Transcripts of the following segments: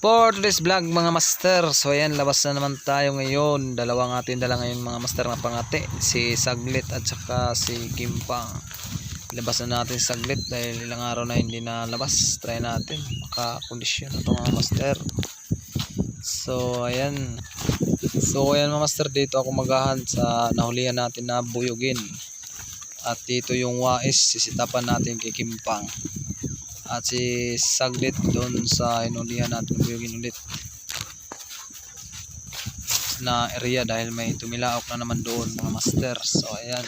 For today's vlog mga master, so ayan, labas na naman tayo ngayon. Dalawang atin dala ngayon mga master na pangati, si Saglit at saka si Gimpang. Labas na natin Saglit dahil ilang araw na hindi na labas. Try natin, makakondisyon na ito mga master. So ayan mga master, dito ako magahan sa nahulihan natin na buyugin. At dito yung wais, sisitapan natin kay Gimpang. At si Saglit doon sa inulihan natin buyugin ulit na area dahil may tumilaok na naman doon mga master. So ayan.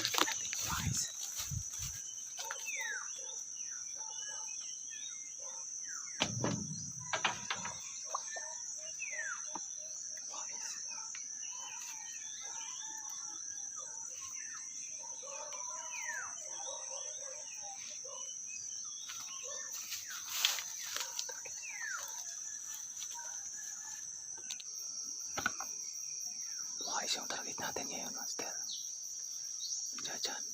Ayos yung target natin ngayon master. Diyan.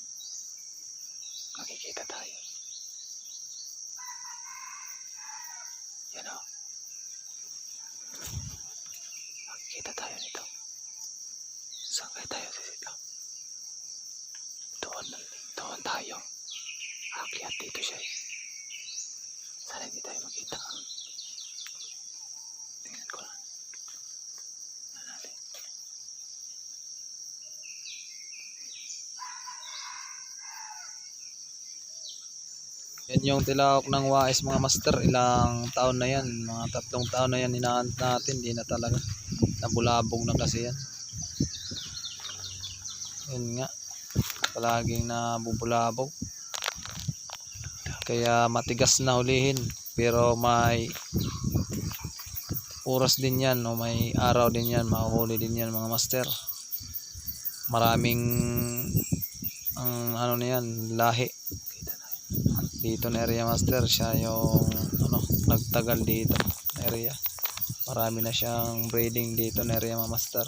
Makikita tayo. Yan o. Makikita tayo nito. Saan kaya tayo sisita? Doon tayo. Akyat dito siya eh. Sana hindi tayo makita. Tingnan ko lang. Yan yung tilaok ng wais mga master. Ilang taon na yan, mga 3 taon na yan hinahunt natin. Di na talaga, nabulabog na kasi yan. Yan nga, palaging nabubulabog. Kaya matigas na hulihin. Pero may oras din yan, o may araw din yan, mahuhuli din yan mga master. Maraming ano na yan, lahi dito na area master. Siya yung nagtagal dito na area. Marami na siyang breeding dito na area mga master.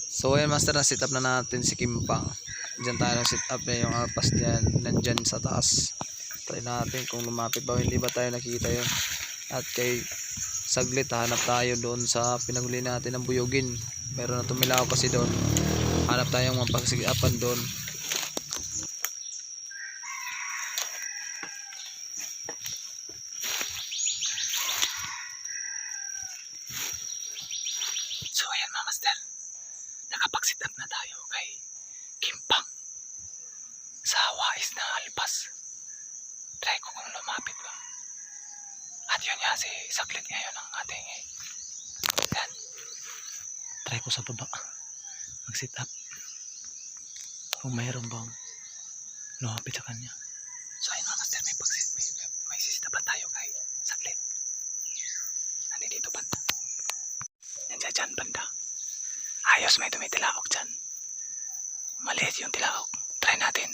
So ayan master, na sit up na natin si Gimpang. Diyan tayo sit up na yung arpas dyan, nandyan sa taas. Try natin kung lumapit ba o hindi ba tayo nakikita yun. At kay Saglit, hanap tayo doon sa pinaguli natin ng buyugin. Meron na tumilaw kasi doon. Hanap tayong mapagsigapan doon. So ayan mga master, nakapag-sit up na tayo kay Gimpang sa wais na alpas. Try ko kung lumapit ba. At yun nga, si Saglit ngayon ang ating yan. Try ko sa baba mag-sit up kung mayroon bang lumapit sa kanya. So ayun mga master, may sisitapan tayo kay Saglit. Nandito banda. Nandiyan dyan banda. Ayos, may tumitilaok dyan. Maliit yung tilaok. Try natin.